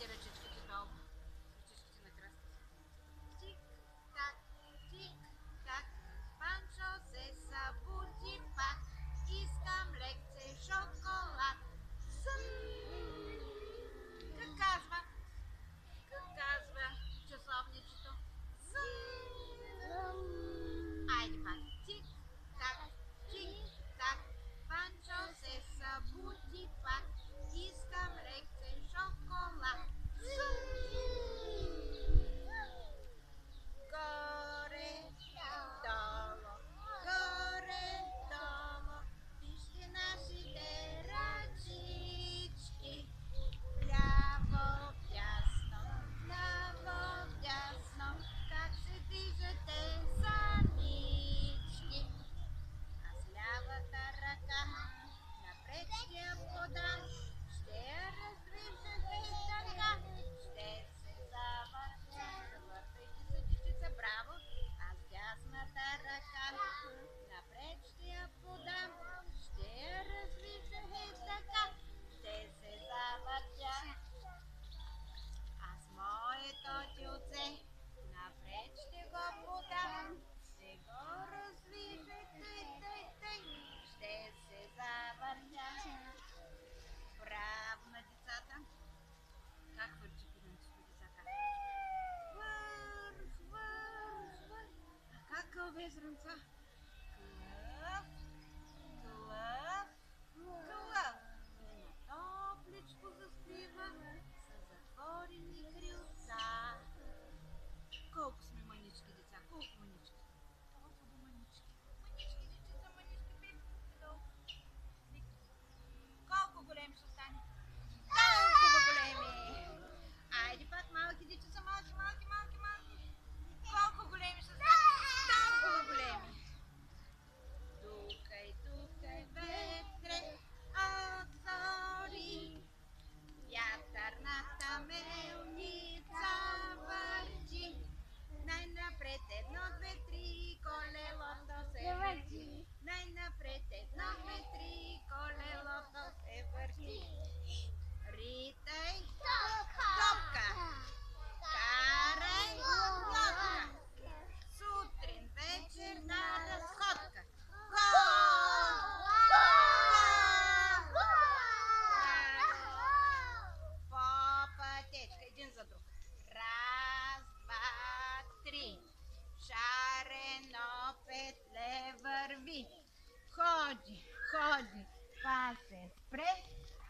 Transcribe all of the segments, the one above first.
Вдигайте ръчичките долу. Ръчичките на краста. Тик-так, тик-так, Панчо се събуди пак. Искам лекце шоколад. Сън! Как казва? Как казва часовничето? Сън! Айде пак. Тик-так, тик-так, Панчо се събуди пак. Искам лекце шоколад. Сън! Горе, долу, горе, долу, вижте нашите ръчички. Ляво, дясно, как се движате санички. Аз лявата ръка напред ще я подам, ще я раздвижа така, ще се завъртя. Завъртайте се, дечица, браво. Аз дясната ръка напред ще я подам, ще я раздвижа така, ще се завъртя. Аз моето тюлце напред ще го подам, ще го раздвижа ще се завъртя. Браво на децата! Как върчи пиленцето, деца? Как Върх, върх, върх. А как кълве зранца? Клъв, клъв, клъв. И на топличко заспива с затворени крилца. Колко сме мънички, деца? Колко мънички? Толкова мънички. Мънички, дечица, мънички, пипите долу. Колко големи ще стане? Толкова големи! Айде пак, малки дечица, малки. Колко големи ще станат? Толкова големи! Дукай, ветре, отвори, вятърната мелница върчи. Най-напред 1, 2, 3, колелото се върти. Най-напред 1, 2, 3, колелото се върти. Ритай, топка, карай, лодка, сутрин, вечер на разходка. По пътечка, един за друг. Раз, два, три. Шарено петле върви. Ходи, па се спре.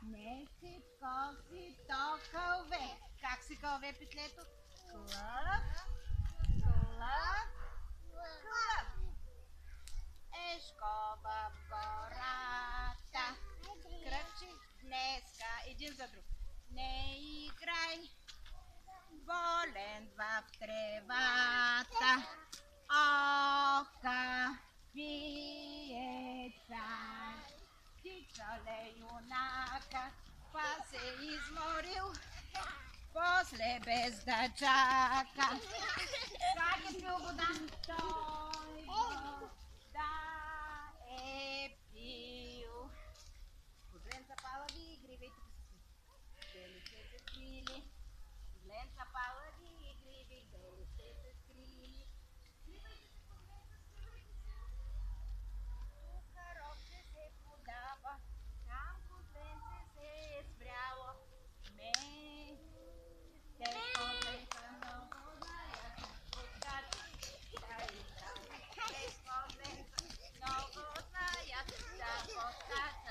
Не си коси то кълве. Как се кълве петлето? Клъв, клъв, клъв. Ешко в гората. Кръвче днеска. Един за друг. Не играй. Болен в тревата. Оха, пиеца. Тичале юнака, па се изморил, после без да чака. Как е пил вода? Той вода е пил. Козленца палави, игривайте се. Белите се скрили. Козленца палави, игриви, белите се скрили. Скривайте се, козленца, скривайте се. Тук ровче се подава, там козленце се е спряло. Те козленца много знаят, откачат да играят. Те козленца много знаят, да откачат.